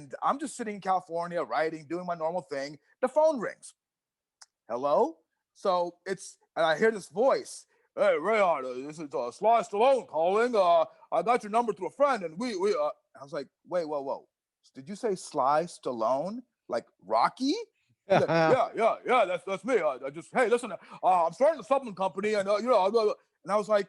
And I'm just sitting in California, writing, doing my normal thing. The phone rings. Hello? And I hear this voice. Hey, Rehan, this is Sly Stallone calling. I got your number through a friend, and I was like, wait, whoa. Did you say Sly Stallone? Like Rocky? He's like, yeah, that's me. Hey, listen, I'm starting a supplement company, and and I was like,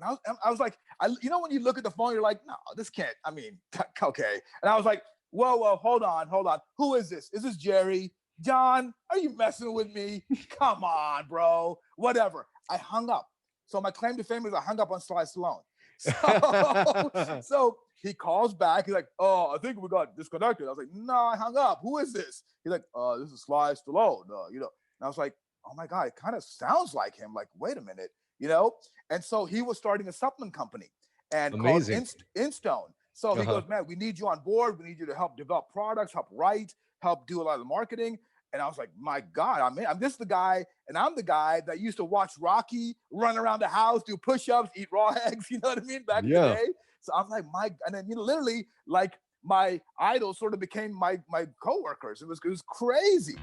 I was like, when you look at the phone, you're like, no, this can't. I mean, okay. And I was like, whoa, hold on. Who is this? Is this Jerry? John, are you messing with me? Come on, bro. Whatever. I hung up. So my claim to fame is I hung up on Sly Stallone. So he calls back. He's like, oh, I think we got disconnected. I was like, no, I hung up. Who is this? He's like, this is Sly Stallone. And I was like, oh my God, it kind of sounds like him. Like, wait a minute, And so he was starting a supplement company and called Instone. So he goes, man, we need you on board. We need you to help develop products, help write, help do a lot of the marketing. And I was like, my God, I'm just the guy, and I'm the guy that used to watch Rocky run around the house, do push-ups, eat raw eggs, you know what I mean, back in the day. So I'm like, and then literally, like, my idols sort of became my coworkers. It was crazy.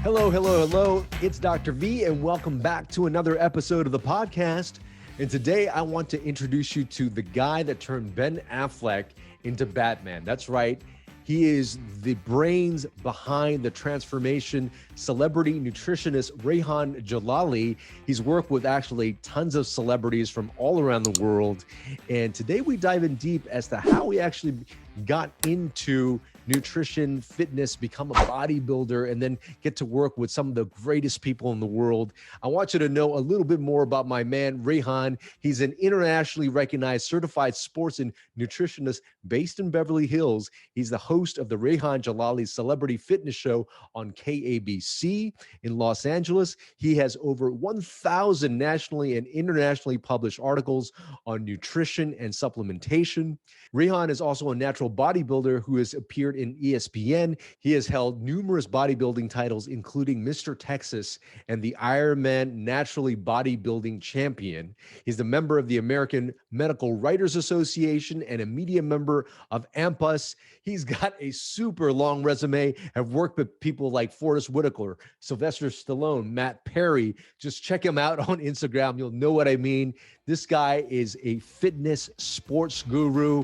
Hello. It's Dr. V, and welcome back to another episode of the podcast. And today I want to introduce you to the guy that turned Ben Affleck into Batman. That's right. He is the brains behind the transformation, celebrity nutritionist Rehan Jalali. He's worked with actually tons of celebrities from all around the world. And today we dive in deep as to how he actually got into nutrition, fitness, become a bodybuilder, and then get to work with some of the greatest people in the world. I want you to know a little bit more about my man, Rehan. He's an internationally recognized certified sports and nutritionist based in Beverly Hills. He's the host of the Rehan Jalali Celebrity Fitness Show on KABC in Los Angeles. He has over 1,000 nationally and internationally published articles on nutrition and supplementation. Rehan is also a natural bodybuilder who has appeared in ESPN. He has held numerous bodybuilding titles, including Mr. Texas and the Ironman Naturally Bodybuilding Champion. He's a member of the American Medical Writers Association and a media member of AMPUS. He's got a super long resume. Have worked with people like Forrest Whitaker, Sylvester Stallone, Matt Perry. Just check him out on Instagram. You'll know what I mean. This guy is a fitness sports guru.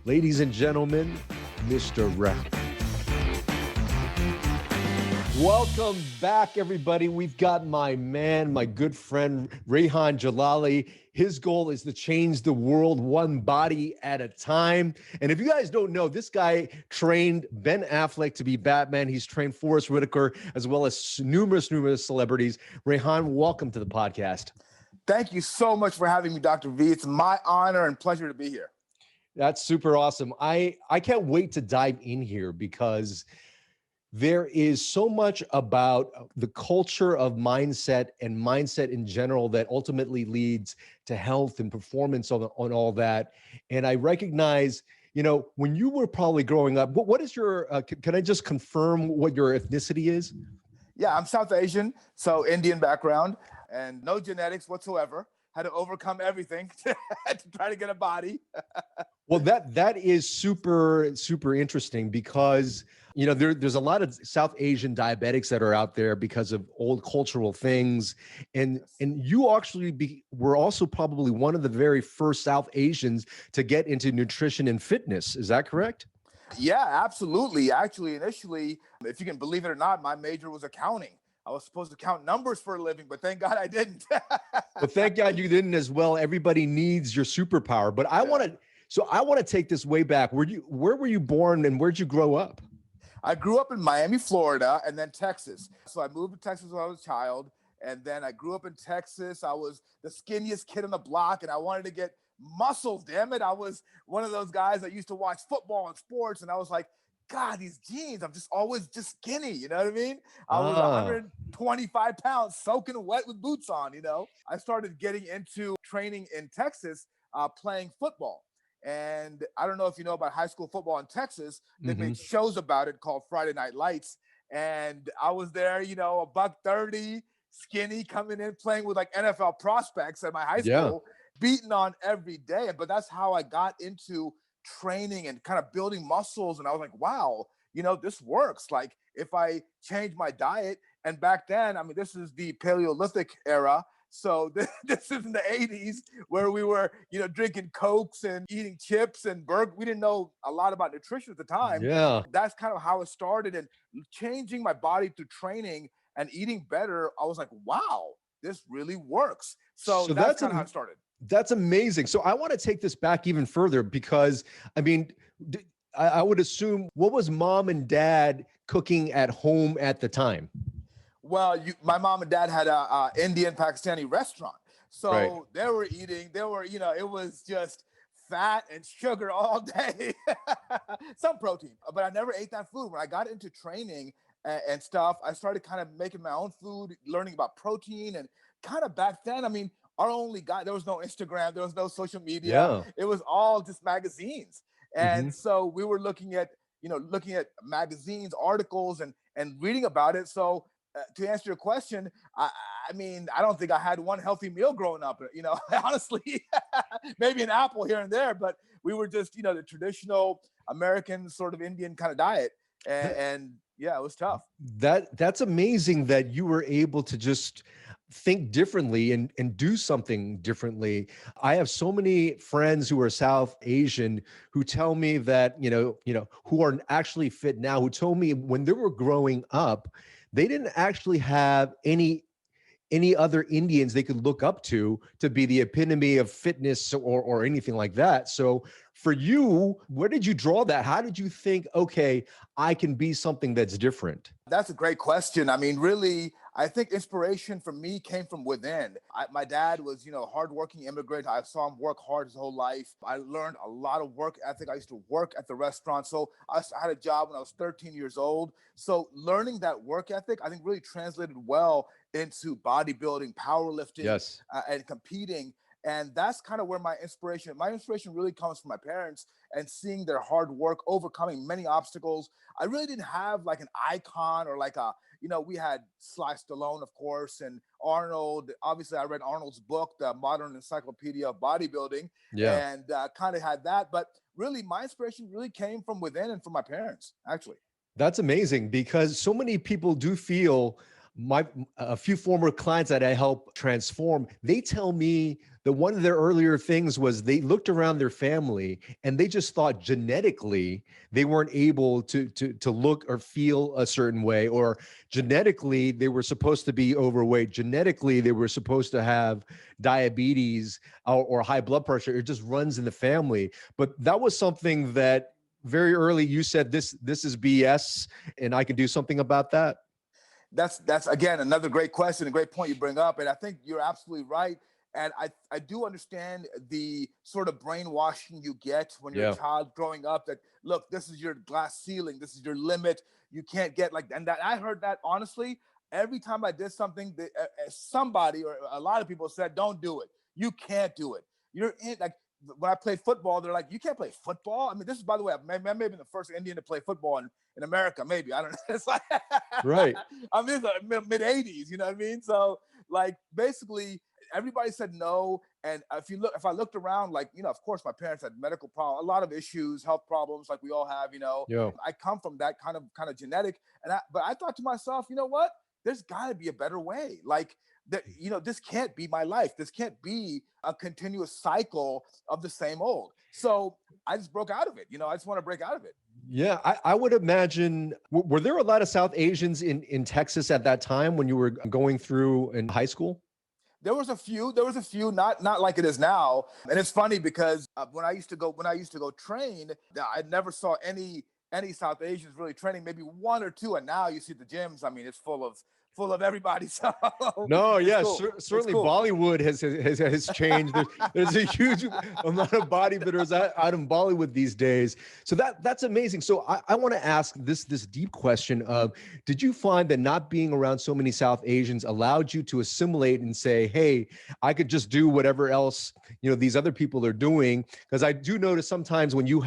Ladies and gentlemen, Mr. Rehan. Welcome back, everybody. We've got my man, my good friend, Rehan Jalali. His goal is to change the world one body at a time. And if you guys don't know, this guy trained Ben Affleck to be Batman. He's trained Forrest Whitaker, as well as numerous celebrities. Rehan, welcome to the podcast. Thank you so much for having me, Dr. V. It's my honor and pleasure to be here. That's super awesome. I can't wait to dive in here because there is so much about the culture of mindset and mindset in general that ultimately leads to health and performance on all that. And I recognize, when you were probably growing up, what is your, can I just confirm what your ethnicity is? Yeah, I'm South Asian, so Indian background and no genetics whatsoever. Had to overcome everything to try to get a body. Well, that is super interesting because, there's a lot of South Asian diabetics that are out there because of old cultural things. And you actually were also probably one of the very first South Asians to get into nutrition and fitness. Is that correct? Yeah, absolutely. Actually, initially, if you can believe it or not, my major was accounting. I was supposed to count numbers for a living, but thank God I didn't. Well, thank God you didn't as well. Everybody needs your superpower. But I want to take this way back. Where were you born and where'd you grow up? I grew up in Miami, Florida, and then Texas. So I moved to Texas when I was a child, and then I grew up in Texas. I was the skinniest kid on the block, and I wanted to get muscles, damn it. I was one of those guys that used to watch football and sports, and I was like, God, these jeans, I'm just always just skinny, you know what I mean? I was 125 pounds, soaking wet with boots on, I started getting into training in Texas, playing football. And I don't know if you know about high school football in Texas. They made shows about it called Friday Night Lights. And I was there, $130, skinny, coming in, playing with like NFL prospects at my high Yeah. school, beaten on every day. But that's how I got into training and kind of building muscles. And I was like, wow, this works. Like if I change my diet, and back then, I mean, this is the Paleolithic era. So this is in the 80s where we were, drinking Cokes and eating chips and burgers. We didn't know a lot about nutrition at the time. Yeah. That's kind of how it started. And changing my body through training and eating better, I was like, wow, this really works. So that's kind of how it started. That's amazing. So I want to take this back even further because, I mean, I would assume, what was mom and dad cooking at home at the time? Well, my mom and dad had a Indian Pakistani restaurant. So Right. they were, it was just fat and sugar all day, some protein, but I never ate that food. When I got into training and stuff, I started kind of making my own food, learning about protein. And kind of back then, I mean, there was no Instagram, there was no social media. Yeah. It was all just magazines. And Mm-hmm. so we were looking at magazines, articles, and reading about it. So to answer your question, I mean, I don't think I had one healthy meal growing up, honestly, maybe an apple here and there, but we were just, the traditional American sort of Indian kind of diet. And yeah, it was tough. That's amazing that you were able to just think differently and do something differently. I have so many friends who are South Asian who tell me that, who are actually fit now, who told me when they were growing up, they didn't actually have any other Indians they could look up to be the epitome of fitness or anything like that. So for you, where did you draw that? How did you think, okay, I can be something that's different? That's a great question. I mean, really, I think inspiration for me came from within. My dad was, hardworking immigrant. I saw him work hard his whole life. I learned a lot of work ethic. I used to work at the restaurant. So I had a job when I was 13 years old. So learning that work ethic, I think really translated well into bodybuilding, powerlifting, Yes. And competing. And that's kind of where my inspiration really comes from my parents and seeing their hard work, overcoming many obstacles. I really didn't have like an icon or like we had Sly Stallone, of course, and Arnold. Obviously, I read Arnold's book, The Modern Encyclopedia of Bodybuilding, Yeah. and kind of had that. But really, my inspiration really came from within and from my parents, actually. That's amazing because so many people do feel a few former clients that I help transform, they tell me that one of their earlier things was they looked around their family and they just thought genetically they weren't able to look or feel a certain way, or genetically they were supposed to be overweight. Genetically, they were supposed to have diabetes or high blood pressure. It just runs in the family. But that was something that very early you said, this is BS and I can do something about that. That's again another great question, a great point you bring up, and I think you're absolutely right. And I do understand the sort of brainwashing you get when you're a child growing up, that look, this is your glass ceiling, this is your limit, you can't get like. And that I heard that honestly every time I did something that somebody or a lot of people said, don't do it, you can't do it, you're in like. When I played football, they're like, you can't play football. I mean, this is, by the way, I may have been the first Indian to play football in America. Maybe, I don't know. It's like, right. I mean, it's the mid 80s, you know what I mean? So like, basically everybody said no. And if I looked around, like, of course my parents had medical problems, a lot of issues, health problems, like we all have, Yeah. I come from that kind of genetic. But I thought to myself, you know what? There's gotta be a better way. Like, that, this can't be my life. This can't be a continuous cycle of the same old. So I just broke out of it. I just want to break out of it. Yeah, I would imagine, were there a lot of South Asians in Texas at that time when you were going through in high school? There was a few, not like it is now. And it's funny because when I used to go train, I never saw any South Asians really training, maybe one or two. And now you see the gyms, I mean, it's full of everybody. So no, yeah, cool. Certainly cool. Bollywood has changed. There's a huge amount of bodybuilders out in Bollywood these days. So that's amazing. So I want to ask this deep question of, did you find that not being around so many South Asians allowed you to assimilate and say, hey, I could just do whatever else, these other people are doing? Because I do notice sometimes when you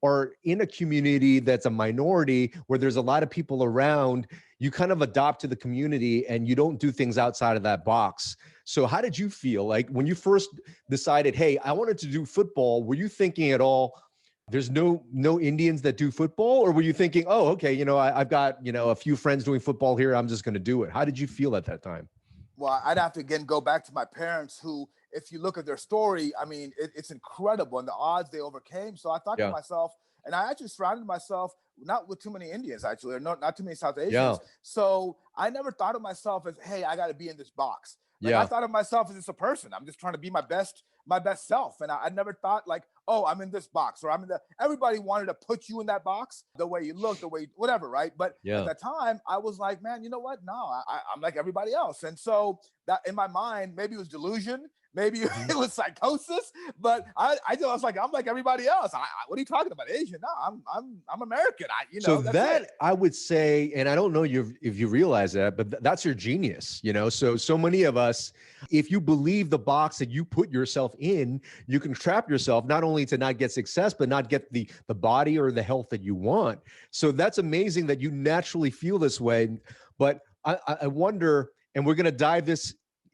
are in a community that's a minority where there's a lot of people around, you kind of adopt to the community and you don't do things outside of that box. So how did you feel like when you first decided, hey, I wanted to do football? Were you thinking at all, there's no Indians that do football? Or were you thinking, oh, okay, I've got, a few friends doing football here, I'm just going to do it? How did you feel at that time? Well, I'd have to again go back to my parents who, if you look at their story, I mean, it's incredible and the odds they overcame. So I thought to Yeah. myself, and I actually surrounded myself not with too many Indians, actually, or not too many South Yeah. Asians. So I never thought of myself as, hey, I got to be in this box. Like I Yeah. thought of myself as just a person. I'm just trying to be my best self. And I never thought like, oh, I'm in this box or I'm in the. Everybody wanted to put you in that box, the way you look, the way whatever, right? But at Yeah. that time, I was like, man, you know what? No, I'm like everybody else. And so that in my mind, maybe it was delusion, maybe Mhm. it was psychosis, but I was like, I'm like everybody else. What are you talking about? Asian? No, I'm American. So That's it. that I would say, and I don't know if you realize that, but that's your genius, So many of us, if you believe the box that you put yourself in, you can trap yourself not only to not get success, but not get the body or the health that you want. So that's amazing that you naturally feel this way. But I wonder, and we're going to dive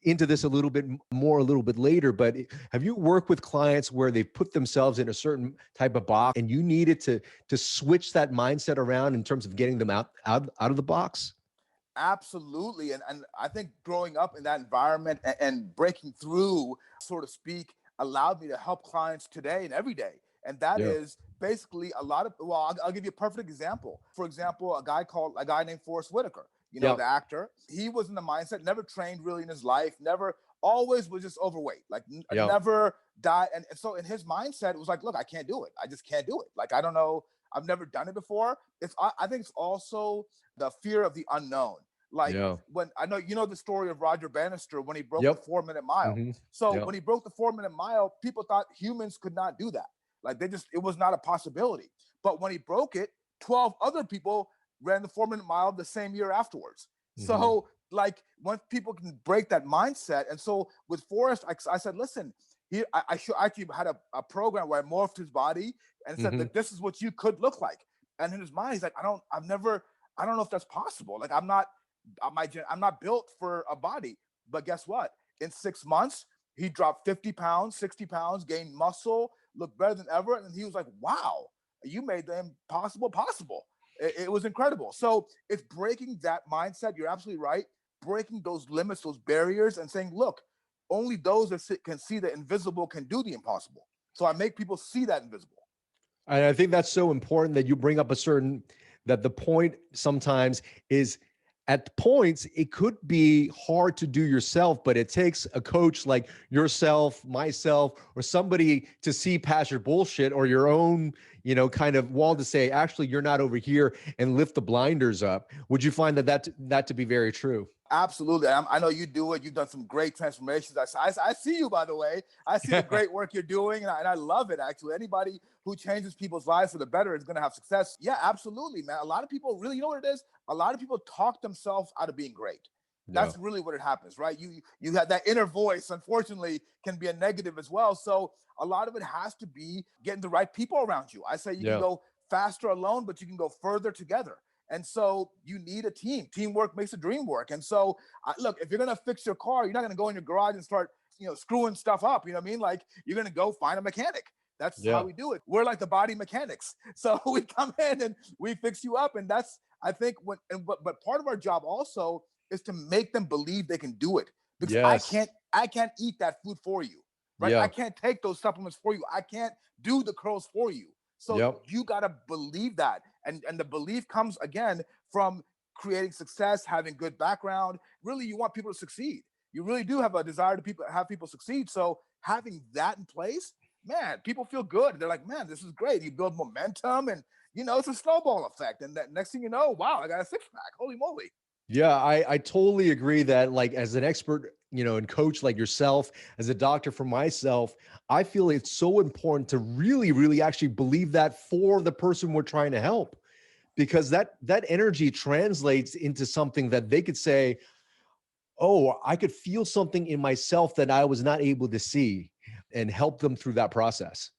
into this a little bit more a little bit later, but have you worked with clients where they've put themselves in a certain type of box and you needed to switch that mindset around in terms of getting them out of the box? Absolutely. And I think growing up in that environment and breaking through, so to speak, allowed me to help clients today and every day. And that Yeah. is basically a lot of, well, I'll give you a perfect example. For example, a guy named Forrest Whitaker, Yeah. the actor. He was in the mindset, never trained really in his life, never, always was just overweight, like Yeah. never died. And so in his mindset, it was like, look, I can't do it. I just can't do it. Like, I don't know. I've never done it before. I think it's also the fear of the unknown. Like Yeah. when I know the story of Roger Bannister when he broke the Yep. 4 minute mile. Hmm. So Yeah. when he broke the 4 minute mile, people thought humans could not do that. Like it was not a possibility. But when he broke it, 12 other people ran the 4 minute mile the same year afterwards. Hmm. So like once people can break that mindset, and so with Forrest, I said, listen, I actually had a program where I morphed his body and said Hmm. that this is what you could look like. And in his mind, he's like, I don't know if that's possible. Like I'm not built for a body. But guess what? In 6 months, he dropped 50 pounds, 60 pounds, gained muscle, looked better than ever. And he was like, wow, you made the impossible possible. It was incredible. So it's breaking that mindset. You're absolutely right. Breaking those limits, those barriers, and saying, look, only those that can see the invisible can do the impossible. So I make people see that invisible. And I think that's so important that you bring up that the point sometimes is at points, it could be hard to do yourself, but it takes a coach like yourself, myself, or somebody to see past your bullshit or your own, kind of wall to say, actually, you're not over here, and lift the blinders up. Would you find that to be very true? Absolutely. I know you do it. You've done some great transformations. I see you, by the way. I see the great work you're doing, and I love it, actually. Anybody who changes people's lives for the better is going to have success. Yeah, absolutely, man. A lot of people really, you know what it is? A lot of people talk themselves out of being great. Yeah. That's really what it happens, right? You have that inner voice, unfortunately, can be a negative as well. So a lot of it has to be getting the right people around you. I say you can Yeah. go faster alone, but you can go further together. And so you need a team. Teamwork makes the dream work. And so, look, if you're gonna fix your car, you're not gonna go in your garage and start, screwing stuff up. You know what I mean? Like you're gonna go find a mechanic. That's how Yeah. we do it. We're like the body mechanics. So we come in and we fix you up. And that's I think but part of our job also is to make them believe they can do it because Yes. I can't eat that food for you, right? I Yeah. can't take those supplements for you. I can't do the curls for you. So Yep. you gotta believe that, and the belief comes again from creating success, having good background. Really, you want people to succeed. You really do have a desire to have people succeed. So having that in place, man, people feel good. They're like, man, this is great. You build momentum, and it's a snowball effect. And that next thing you know, wow, I got a six pack. Holy moly! Yeah, I totally agree that, like, as an expert, and coach like yourself, as a doctor for myself, I feel it's so important to really, really actually believe that for the person we're trying to help, because that energy translates into something that they could say, oh, I could feel something in myself that I was not able to see, and help them through that process.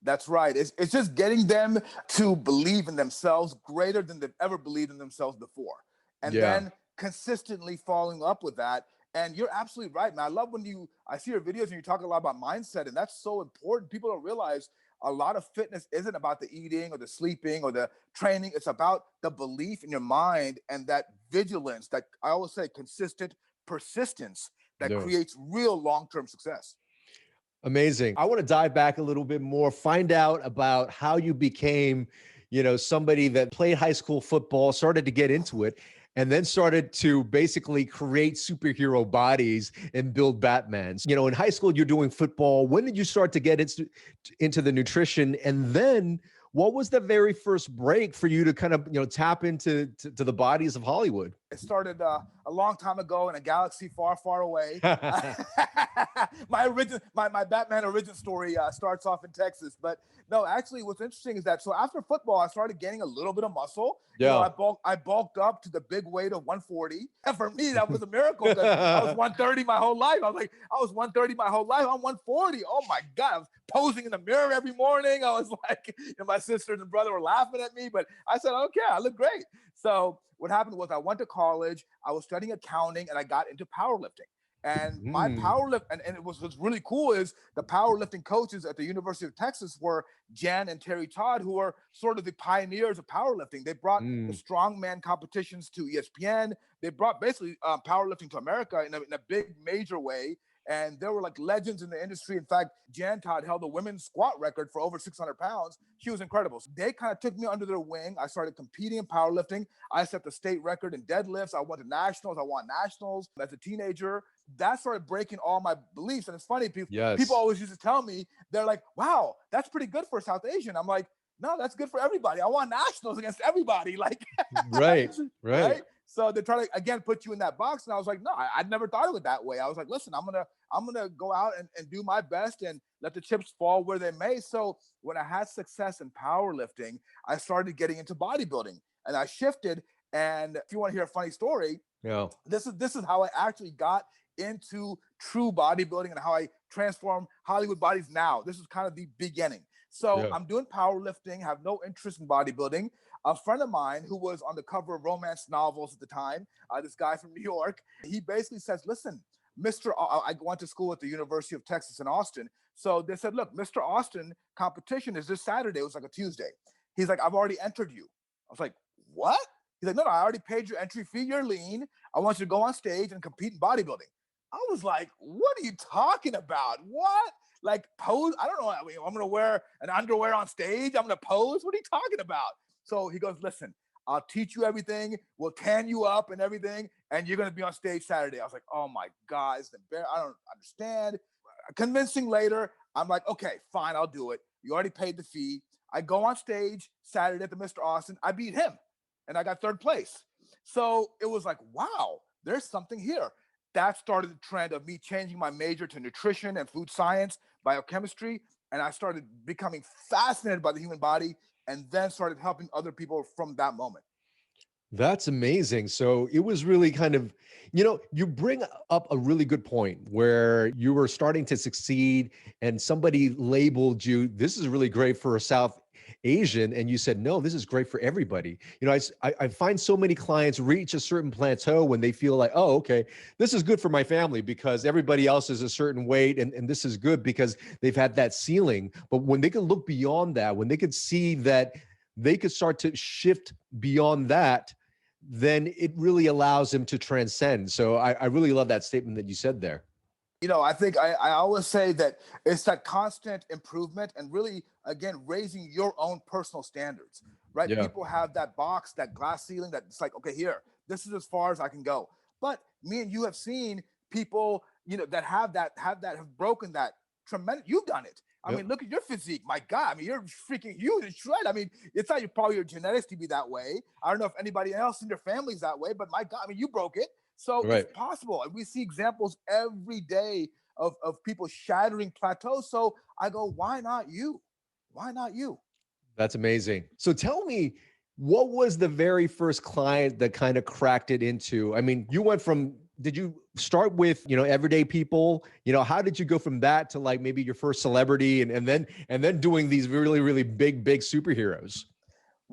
That's right. It's just getting them to believe in themselves greater than they've ever believed in themselves before. and Yeah. then consistently following up with that. And you're absolutely right, man. I love when I see your videos and you talk a lot about mindset, and that's so important. People don't realize a lot of fitness isn't about the eating or the sleeping or the training. It's about the belief in your mind and that vigilance, that I always say consistent persistence that Yeah. creates real long-term success. Amazing. I want to dive back a little bit more, find out about how you became, somebody that played high school football, started to get into it, and then started to basically create superhero bodies and build Batmans. In high school, you're doing football. When did you start to get into the nutrition? And then what was the very first break for you to kind of, tap into to the bodies of Hollywood? It started a long time ago in a galaxy far, far away. My Batman origin story starts off in Texas, but no, actually, what's interesting is that so after football, I started gaining a little bit of muscle. Yeah. I bulked up to the big weight of 140, and for me, that was a miracle because I was 130 my whole life. I was 130 my whole life. I'm 140. Oh my God! I was posing in the mirror every morning. I was like, my sisters and brother were laughing at me, but I said, okay, I look great. So what happened was I went to college, I was studying accounting, and I got into powerlifting. And my powerlift, and what's really cool is the powerlifting coaches at the University of Texas were Jan and Terry Todd, who are sort of the pioneers of powerlifting. They brought the strongman competitions to ESPN. They brought basically powerlifting to America in a big major way. And there were like legends in the industry. In fact, Jan Todd held the women's squat record for over 600 pounds. She was incredible. So they kind of took me under their wing. I started competing in powerlifting. I set the state record in deadlifts. I went to nationals. I won nationals as a teenager. That started breaking all my beliefs. And it's funny, people always used to tell me, they're like, wow, that's pretty good for a South Asian. I'm like, no, that's good for everybody. I won nationals against everybody. Like, right. So they try to again put you in that box, and I was like, no, I'd never thought of it that way. I was like, listen, I'm gonna go out and do my best and let the chips fall where they may. So when I had success in powerlifting, I started getting into bodybuilding, and I shifted. And if you want to hear a funny story, this is how I actually got into true bodybuilding and how I transform Hollywood bodies now. This is kind of the beginning. So I'm doing powerlifting, have no interest in bodybuilding. A friend of mine who was on the cover of romance novels at the time, this guy from New York, he basically says, listen, I went to school at the University of Texas in Austin. So they said, look, Mr. Austin competition is this Saturday. It was like a Tuesday. He's like, I've already entered you. I was like, what? He's like, no, I already paid your entry fee. You're lean. I want you to go on stage and compete in bodybuilding. I was like, what are you talking about? What? Like pose? I don't know. I mean, I'm going to wear an underwear on stage. I'm going to pose. What are you talking about? So he goes, listen, I'll teach you everything. We'll tan you up and everything. And you're going to be on stage Saturday. I was like, oh my God, I don't understand. Convincing later, I'm like, okay, fine, I'll do it. You already paid the fee. I go on stage Saturday at the Mr. Austin. I beat him and I got third place. So it was like, wow, there's something here. That started the trend of me changing my major to nutrition and food science, biochemistry. And I started becoming fascinated by the human body and then started helping other people from that moment. That's amazing. So it was really kind of, you bring up a really good point where you were starting to succeed and somebody labeled you, this is really great for a South Asian. And you said, no, this is great for everybody. I find so many clients reach a certain plateau when they feel like, oh, okay, this is good for my family because everybody else is a certain weight. And this is good because they've had that ceiling. But when they could look beyond that, when they could see that they could start to shift beyond that, then it really allows them to transcend. So I really love that statement that you said there. I think I always say that it's that constant improvement and really, again, raising your own personal standards, right? Yeah. People have that box, that glass ceiling that it's like, okay, here, this is as far as I can go. But me and you have seen people, that have broken that tremendous, you've done it. I mean, look at your physique. My God, I mean, you're freaking huge, right? I mean, it's not probably your genetics to be that way. I don't know if anybody else in your family's that way, but my God, I mean, you broke it. So it's possible. And we see examples every day of people shattering plateaus. So I go, why not you? Why not you? That's amazing. So tell me, what was the very first client that kind of cracked it into? I mean, you went from, did you start with, everyday people? How did you go from that to like maybe your first celebrity and then doing these really, really big superheroes?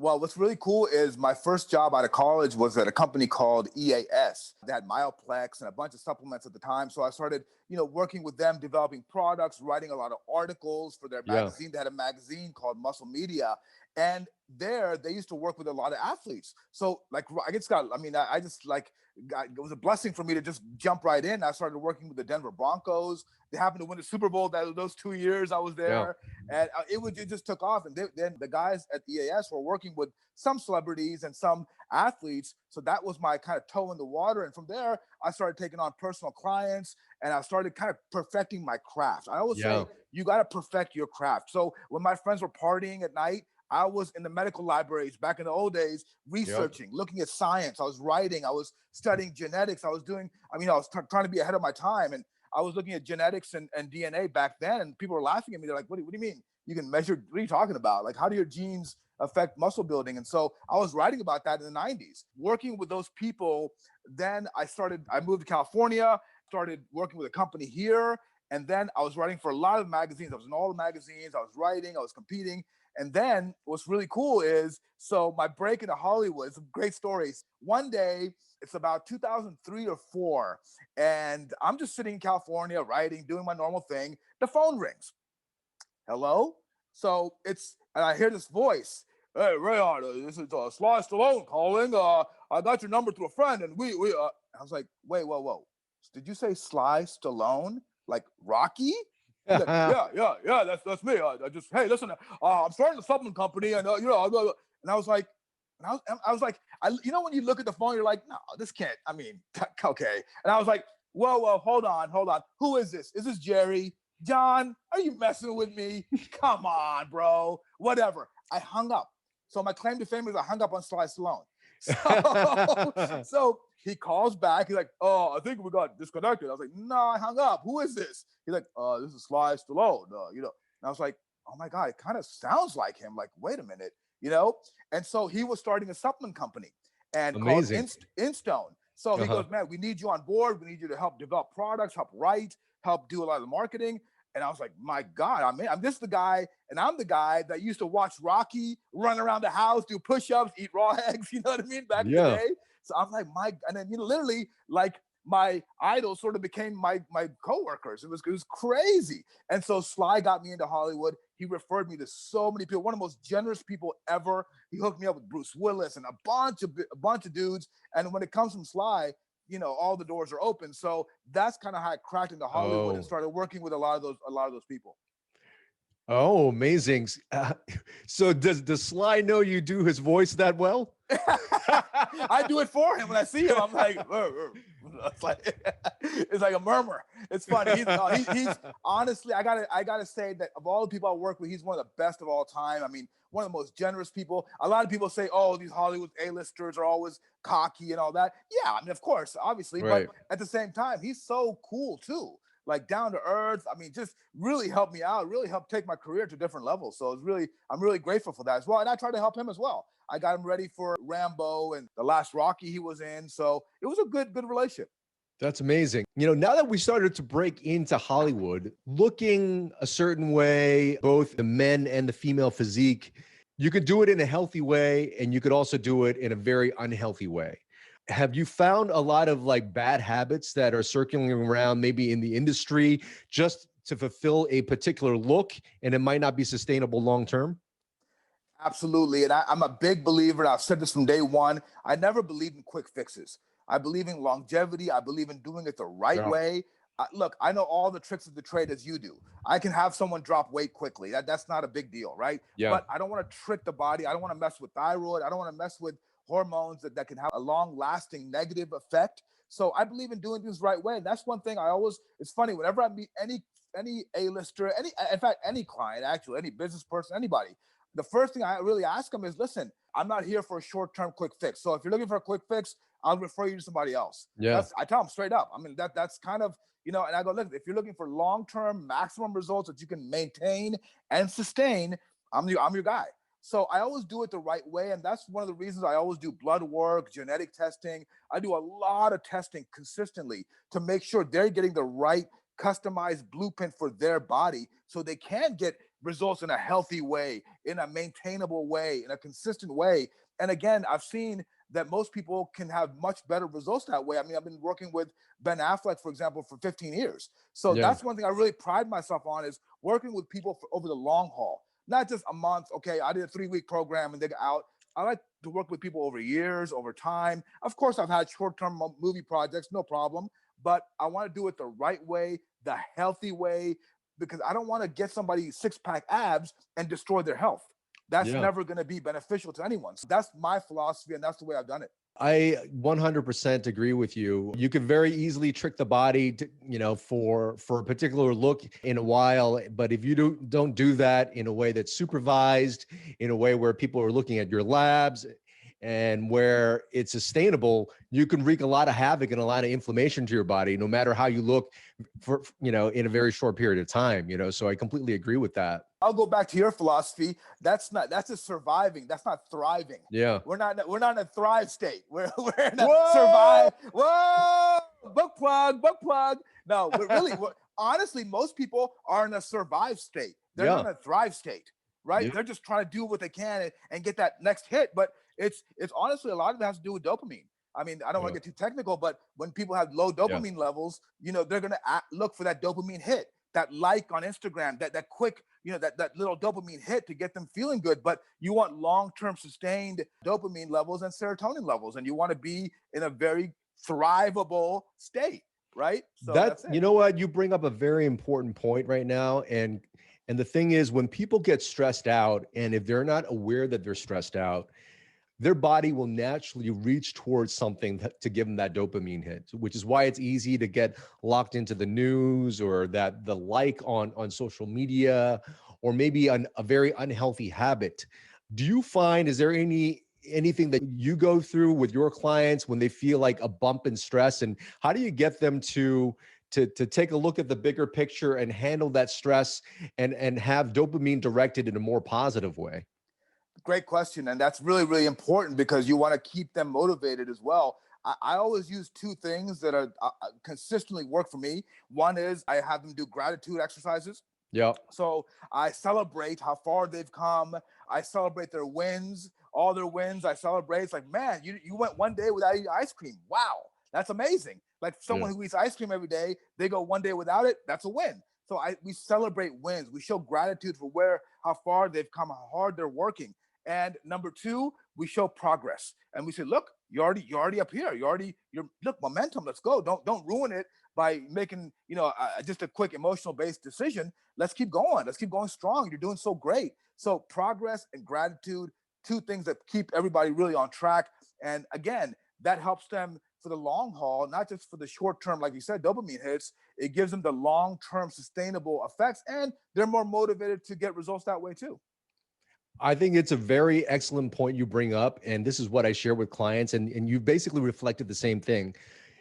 Well, what's really cool is my first job out of college was at a company called EAS. They had Myoplex and a bunch of supplements at the time. So I started, working with them, developing products, writing a lot of articles for their Yeah. magazine. They had a magazine called Muscle Media. And there they used to work with a lot of athletes. So like I just got, I mean, I just like it was a blessing for me to just jump right in. I started working with the Denver Broncos. They happened to win the Super Bowl those 2 years I was Yeah. there, and it just took off. And then the guys at EAS were working with some celebrities and some athletes, so that was my kind of toe in the water. And from there, I started taking on personal clients, and I started kind of perfecting my craft. I always Yeah. say you got to perfect your craft. So when my friends were partying at night, I was in the medical libraries back in the old days, Yep. researching, looking at science. I was writing, I was studying genetics. I was trying to be ahead of my time. And I was looking at genetics and DNA back then. And people were laughing at me. They're like, what do you mean? You can measure, what are you talking about? Like, how do your genes affect muscle building? And so I was writing about that in the 90s, working with those people. Then I moved to California, started working with a company here. And then I was writing for a lot of magazines. I was in all the magazines. I was writing, I was competing. And then what's really cool is, so my break into Hollywood, it's a great story. One day, it's about 2003 or four, and I'm just sitting in California writing, doing my normal thing. The phone rings. Hello? And I hear this voice. Hey, Rehan, this is Sylvester Stallone calling. I got your number through a friend, and I was like, wait, whoa. Did you say Sly Stallone? Like Rocky? He's like, yeah, that's me. Hey, listen, I'm starting a supplement company, and and I was like, when you look at the phone, you're like, no, this can't. I mean, okay. And I was like, whoa, hold on. Who is this? Is this Jerry? John, are you messing with me? Come on, bro. Whatever. I hung up. So my claim to fame is I hung up on Sly Stallone. So he calls back. He's like, oh, I think we got disconnected. I was like, no, I hung up. Who is this? He's like, this is Sly Stallone. And I was like, oh my God, it kind of sounds like him. Like, wait a minute, And so he was starting a supplement company and called Amazing. Instone. So he Uh-huh. goes, man, we need you on board. We need you to help develop products, help write, help do a lot of the marketing. And I was like, my God, I'm just the guy, and I'm the guy that used to watch Rocky run around the house, do push-ups, eat raw eggs, you know what I mean, back in the Yeah. day. So I'm like, and then literally, like my idols sort of became my coworkers. It was crazy. And so Sly got me into Hollywood. He referred me to so many people, one of the most generous people ever. He hooked me up with Bruce Willis and a bunch of dudes. And when it comes from Sly, all the doors are open. So that's kind of how I cracked into Hollywood and Oh. started working with a lot of those people. Oh, amazing. So does Sly know you do his voice that well? I do it for him when I see him. I'm like, it's like a murmur. It's funny. He's honestly, I gotta say that of all the people I work with, he's one of the best of all time. I mean, one of the most generous people. A lot of people say, oh, these Hollywood A-listers are always cocky and all that. Yeah, I mean, of course, obviously, Right. but at the same time, he's so cool too. Like down to earth. I mean, just really helped me out, really helped take my career to different levels. So I'm really grateful for that as well. And I try to help him as well. I got him ready for Rambo and the last Rocky he was in. So it was a good relationship. That's amazing. Now that we started to break into Hollywood, looking a certain way, both the men and the female physique, you could do it in a healthy way, and you could also do it in a very unhealthy way. Have you found a lot of like bad habits that are circling around maybe in the industry just to fulfill a particular look, and it might not be sustainable long term? Absolutely. And I'm a big believer, and I've said this from day one. I never believed in quick fixes. I believe in longevity. I believe in doing it the right Yeah. way. Look, I know all the tricks of the trade as you do. I can have someone drop weight quickly. That's not a big deal, right? Yeah. But I don't want to trick the body. I don't want to mess with thyroid. I don't want to mess with hormones that can have a long lasting negative effect. So I believe in doing things the right way. And that's one thing it's funny, whenever I meet any A-lister, in fact, any client, actually, any business person, anybody, the first thing I really ask them is, listen, I'm not here for a short-term quick fix. So if you're looking for a quick fix, I'll refer you to somebody else. Yeah. I tell them straight up. I mean, that's kind of, and I go, look, if you're looking for long-term maximum results that you can maintain and sustain, I'm your guy. So I always do it the right way. And that's one of the reasons I always do blood work, genetic testing. I do a lot of testing consistently to make sure they're getting the right customized blueprint for their body so they can get results in a healthy way, in a maintainable way, in a consistent way. And again, I've seen that most people can have much better results that way. I mean, I've been working with Ben Affleck, for example, for 15 years. So Yeah. that's one thing I really pride myself on, is working with people for over the long haul, not just a month. Okay, I did a 3-week program and they got out. I like to work with people over years, over time. Of course, I've had short-term movie projects, no problem, but I want to do it the right way, the healthy way, because I don't want to get somebody six-pack abs and destroy their health. That's Yeah. never going to be beneficial to anyone. So that's my philosophy, and that's the way I've done it. I 100% agree with you. You can very easily trick the body to, for a particular look in a while. But if you don't do that in a way that's supervised, in a way where people are looking at your labs and where it's sustainable, you can wreak a lot of havoc and a lot of inflammation to your body, no matter how you look for, in a very short period of time, so I completely agree with that. I'll go back to your philosophy. That's just surviving. That's not thriving. Yeah. We're not in a thrive state. We're in a survive. Whoa! Book plug. No, honestly, most people are in a survive state. They're not in a thrive state, right? Yeah. They're just trying to do what they can and get that next hit. But it's honestly, a lot of it has to do with dopamine. I mean, I don't want to get too technical, but when people have low dopamine levels, they're going to look for that dopamine hit, that like on Instagram, that quick, that little dopamine hit to get them feeling good. But you want long-term sustained dopamine levels and serotonin levels, and you want to be in a very thrivable state, right? So that's it. You know what? You bring up a very important point right now. And the thing is, when people get stressed out, and if they're not aware that they're stressed out, their body will naturally reach towards something to give them that dopamine hit, which is why it's easy to get locked into the news, or that the like on social media, or maybe a very unhealthy habit. Do you find, is there anything that you go through with your clients when they feel like a bump in stress, and how do you get them to take a look at the bigger picture and handle that stress and have dopamine directed in a more positive way? Great question. And that's really, really important, because you want to keep them motivated as well. I always use two things that are consistently work for me. One is I have them do gratitude exercises. Yeah. So I celebrate how far they've come. I celebrate their wins, all their wins. I celebrate. It's like, man, you went one day without eating ice cream. Wow, that's amazing. Like someone who eats ice cream every day, they go one day without it. That's a win. So we celebrate wins. We show gratitude for how far they've come, how hard they're working. And number two, we show progress, and we say, look, you're already up here. Look, momentum. Let's go. Don't ruin it by making, just a quick emotional based decision. Let's keep going. Let's keep going strong. You're doing so great. So progress and gratitude, two things that keep everybody really on track. And again, that helps them for the long haul, not just for the short term, like you said, dopamine hits. It gives them the long-term sustainable effects, and they're more motivated to get results that way too. I think it's a very excellent point you bring up. And this is what I share with clients. And you basically reflected the same thing.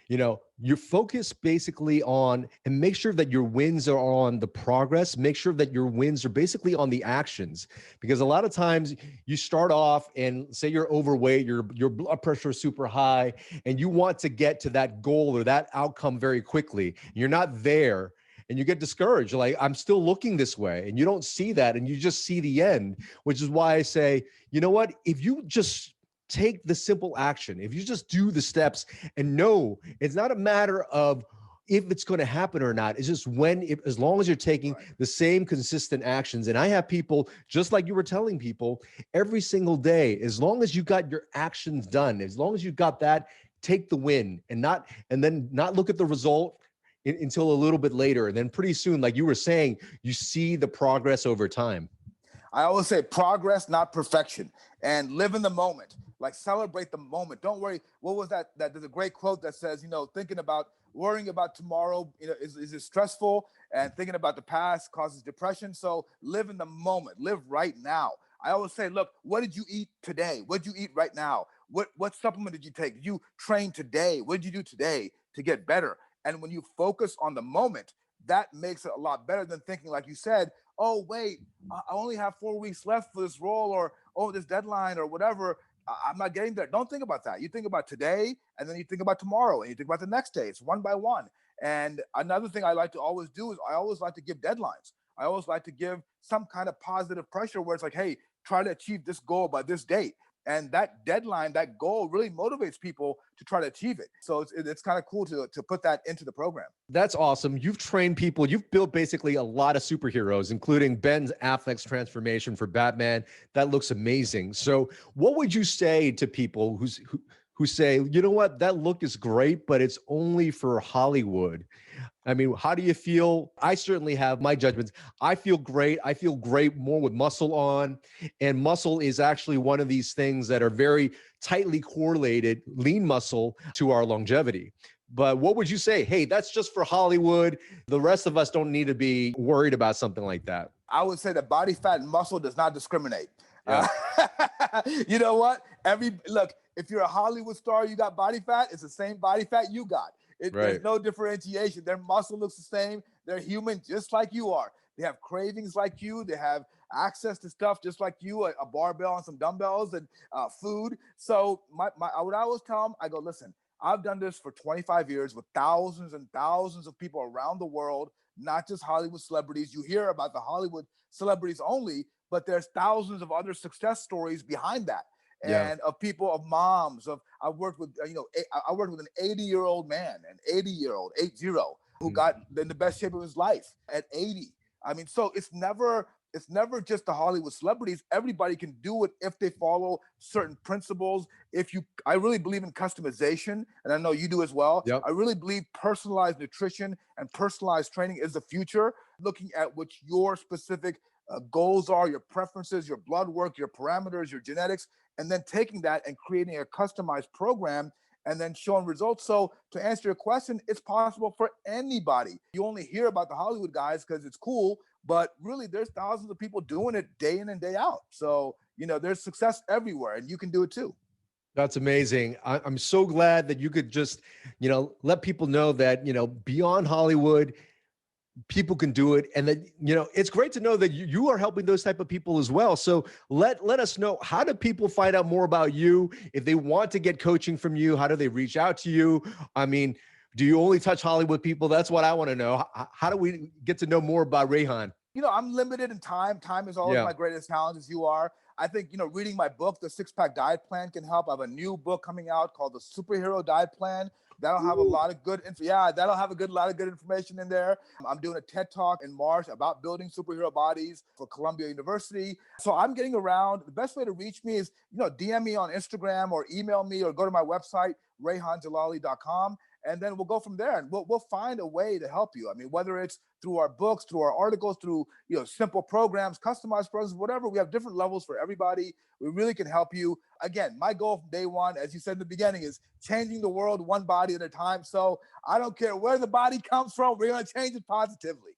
You focus basically on, and make sure that your wins are on the progress. Make sure that your wins are basically on the actions, because a lot of times you start off and say you're overweight, your blood pressure is super high, and you want to get to that goal or that outcome very quickly. You're not there. And you get discouraged. You're like, I'm still looking this way. And you don't see that. And you just see the end, which is why I say, you know what? If you just take the simple action, if you just do the steps and know it's not a matter of if it's going to happen or not, it's just as long as you're taking the same consistent actions. And I have people, just like you were telling people, every single day, as long as you got your actions done, as long as you got that, take the win and then not look at the result until a little bit later. And then pretty soon, like you were saying, you see the progress over time. I always say progress, not perfection, and live in the moment. Like celebrate the moment. Don't worry. What was that? There's a great quote that says, worrying about tomorrow, is it stressful, and thinking about the past causes depression. So live in the moment, live right now. I always say, look, what did you eat today? What did you eat right now? What supplement did you take? Did you train today? What did you do today to get better? And when you focus on the moment, that makes it a lot better than thinking, like you said, oh, wait, I only have 4 weeks left for this role, or, oh, this deadline or whatever. I'm not getting there. Don't think about that. You think about today, and then you think about tomorrow, and you think about the next day. It's one by one. And another thing I like to always do is I always like to give deadlines. I always like to give some kind of positive pressure where it's like, hey, try to achieve this goal by this date. And that deadline, that goal really motivates people to try to achieve it. So it's kind of cool to put that into the program. That's awesome. You've trained people. You've built basically a lot of superheroes, including Ben Affleck's transformation for Batman. That looks amazing. So what would you say to people who say, you know what, that look is great, but it's only for Hollywood? I mean, how do you feel? I certainly have my judgments. I feel great. I feel great more with muscle on. And muscle is actually one of these things that are very tightly correlated, lean muscle, to our longevity. But what would you say? Hey, that's just for Hollywood. The rest of us don't need to be worried about something like that. I would say that body fat and muscle does not discriminate. Yeah. You know what? Look, if you're a Hollywood star, you got body fat, it's the same body fat you got. Right. There's no differentiation. Their muscle looks the same. They're human just like you are. They have cravings like you. They have access to stuff just like you, a barbell and some dumbbells and food. So what I always tell them, I go, listen, I've done this for 25 years with thousands and thousands of people around the world, not just Hollywood celebrities. You hear about the Hollywood celebrities only, but there's thousands of other success stories behind that. And of people, of moms, I worked with, I worked with an 80-year-old man, an 80-year-old, 80, who got in the best shape of his life at 80. I mean, so it's never just the Hollywood celebrities. Everybody can do it if they follow certain principles. I really believe in customization, and I know you do as well. Yep. I really believe personalized nutrition and personalized training is the future, looking at what your specific goals are, your preferences, your blood work, your parameters, your genetics, and then taking that and creating a customized program and then showing results. So to answer your question, it's possible for anybody. You only hear about the Hollywood guys because it's cool, but really there's thousands of people doing it day in and day out. So, there's success everywhere and you can do it too. That's amazing. I'm so glad that you could just, let people know that, beyond Hollywood, people can do it. And that, it's great to know that you are helping those type of people as well. So let us know, how do people find out more about you? If they want to get coaching from you, how do they reach out to you? I mean, do you only touch Hollywood people? That's what I want to know. How do we get to know more about Rehan? I'm limited in time. Time is always my greatest challenge, as you are. I think, reading my book, The Six-Pack Diet Plan, can help. I have a new book coming out called The SuperHero Diet Plan. That'll have a lot of good lot of good information in there. I'm doing a TED Talk in March about building superhero bodies for Columbia University. So I'm getting around. The best way to reach me is, DM me on Instagram or email me or go to my website, rehanjalali.com. And then we'll go from there, and we'll find a way to help you. I mean, whether it's through our books, through our articles, through simple programs, customized programs, whatever. We have different levels for everybody. We really can help you. Again, my goal from day one, as you said in the beginning, is changing the world one body at a time. So I don't care where the body comes from. We're going to change it positively.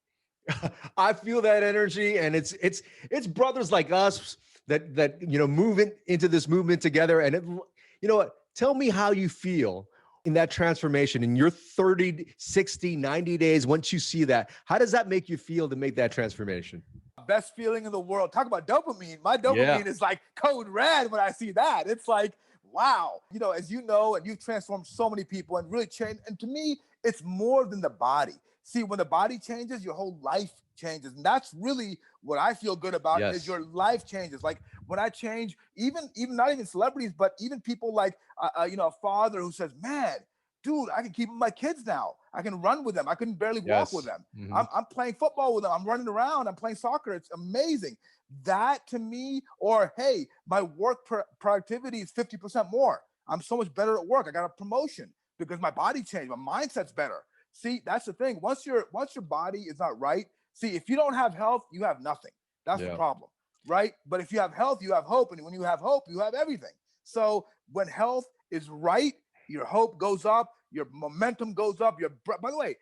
I feel that energy, and it's brothers like us that move into this movement together. And what? Tell me how you feel in that transformation in your 30, 60, 90 days. Once you see that, how does that make you feel to make that transformation? Best feeling in the world. Talk about dopamine. My dopamine is like code red when I see that. It's like, wow. As you know, and you've transformed so many people and really changed. And to me, it's more than the body. See, when the body changes, your whole life changes. And that's really what I feel good about is your life changes. Like when I change, even not even celebrities, but even people like, a father who says, man, dude, I can keep my kids now. I can run with them. I couldn't barely walk with them. Mm-hmm. I'm playing football with them. I'm running around. I'm playing soccer. It's amazing. That to me, or hey, my work productivity is 50% more. I'm so much better at work. I got a promotion because my body changed. My mindset's better. See, that's the thing. Once your body is not right, see, if you don't have health, you have nothing. That's the problem, right? But if you have health, you have hope. And when you have hope, you have everything. So when health is right, your hope goes up, your momentum goes up. By the way,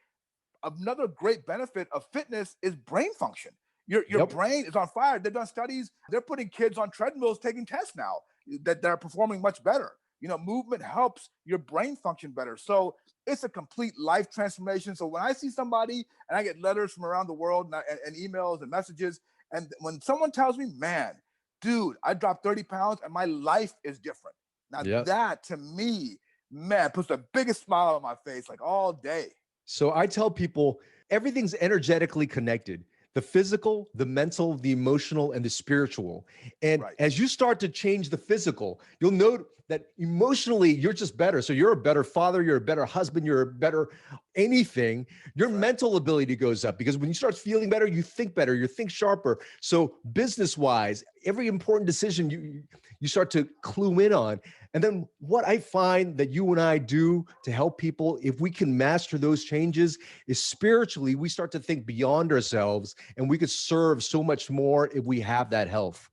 another great benefit of fitness is brain function. Your brain is on fire. They've done studies. They're putting kids on treadmills, taking tests now that they're performing much better. Movement helps your brain function better. So it's a complete life transformation. So when I see somebody, and I get letters from around the world and emails and messages, and when someone tells me, man, dude, I dropped 30 pounds and my life is different. Now that to me, man, puts the biggest smile on my face like all day. So I tell people everything's energetically connected. The physical, the mental, the emotional, and the spiritual. And Right. as you start to change the physical, you'll note that emotionally you're just better. So you're a better father, you're a better husband, you're a better anything. Your mental ability goes up because when you start feeling better, you think sharper. So business-wise, every important decision you start to clue in on. And then what I find that you and I do to help people, if we can master those changes, is spiritually, we start to think beyond ourselves and we could serve so much more if we have that health.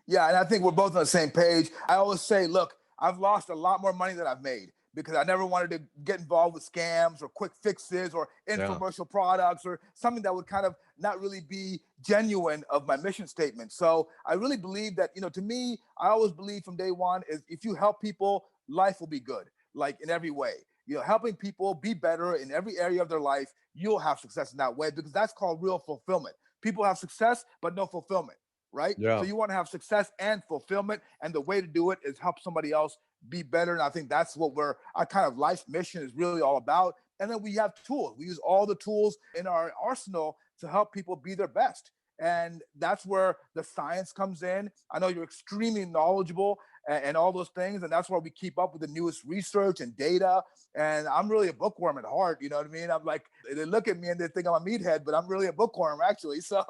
Yeah, and I think we're both on the same page. I always say, look, I've lost a lot more money than I've made because I never wanted to get involved with scams or quick fixes or Yeah. infomercial products or something that would kind of not really be genuine of my mission statement. So I really believe that, to me, I always believe from day one is if you help people, life will be good, like in every way. Helping people be better in every area of their life, you'll have success in that way because that's called real fulfillment. People have success, but no fulfillment, right? So Yeah. you want to have success and fulfillment, and the way to do it is help somebody else be better. And I think that's what our kind of life mission is really all about. And then we have tools. We use all the tools in our arsenal to help people be their best. And that's where the science comes in. I know you're extremely knowledgeable and all those things. And that's why we keep up with the newest research and data. And I'm really a bookworm at heart. You know what I mean? I'm like, they look at me and they think I'm a meathead, but I'm really a bookworm actually. So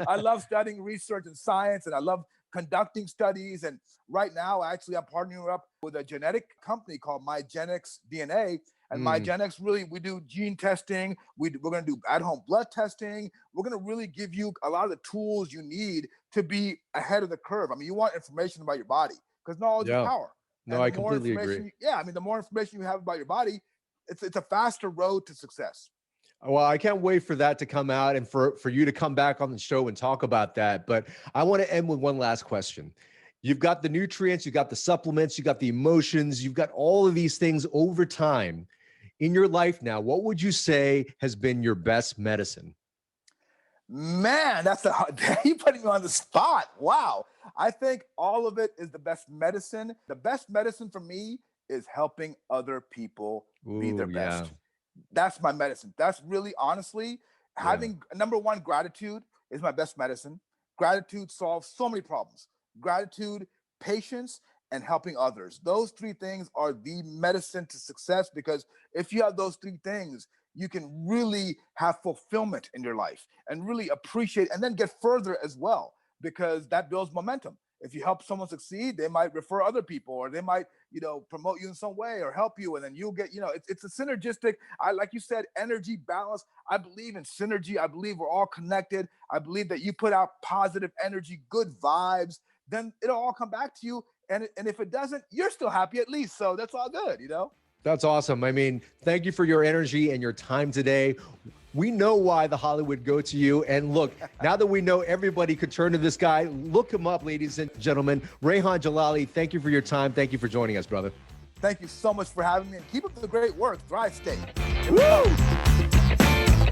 I love studying research and science, and I love conducting studies. And right now, actually, I'm partnering up with a genetic company called MyGenix DNA. And MyGenix, really, we do gene testing. We're going to do at-home blood testing. We're going to really give you a lot of the tools you need to be ahead of the curve. I mean, you want information about your body because knowledge is Yeah. power. No, And I the more completely information, agree. the more information you have about your body, it's a faster road to success. Well, I can't wait for that to come out and for you to come back on the show and talk about that. But I want to end with one last question. You've got the nutrients, you've got the supplements, you've got the emotions, you've got all of these things over time in your life now. What would you say has been your best medicine? Man, you putting me on the spot. Wow. I think all of it is the best medicine. The best medicine for me is helping other people be their Ooh, yeah. best. That's my medicine. That's really honestly Yeah. having number one, gratitude is my best medicine. Gratitude solves so many problems. Gratitude, patience, and helping others. Those three things are the medicine to success because if you have those three things, you can really have fulfillment in your life and really appreciate and then get further as well because that builds momentum. If you help someone succeed, they might refer other people or they might, promote you in some way or help you. And then you'll get, it's a synergistic, like you said, energy balance. I believe in synergy. I believe we're all connected. I believe that you put out positive energy, good vibes, then it'll all come back to you. And if it doesn't, you're still happy at least. So that's all good. That's awesome. I mean, thank you for your energy and your time today. We know why the Hollywood go to you. And look, now that we know everybody could turn to this guy, look him up, ladies and gentlemen. Rehan Jalali, thank you for your time. Thank you for joining us, brother. Thank you so much for having me and keep up the great work. Thrive State. Woo!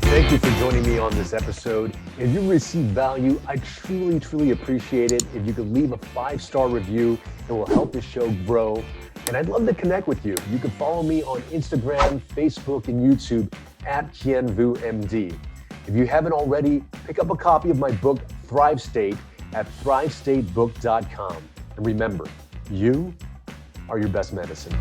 Thank you for joining me on this episode. If you received value, I truly, truly appreciate it. If you could leave a 5-star review, it will help the show grow. And I'd love to connect with you. You can follow me on Instagram, Facebook, and YouTube at KienVuMD. If you haven't already, pick up a copy of my book, Thrive State, at thrivestatebook.com. And remember, you are your best medicine.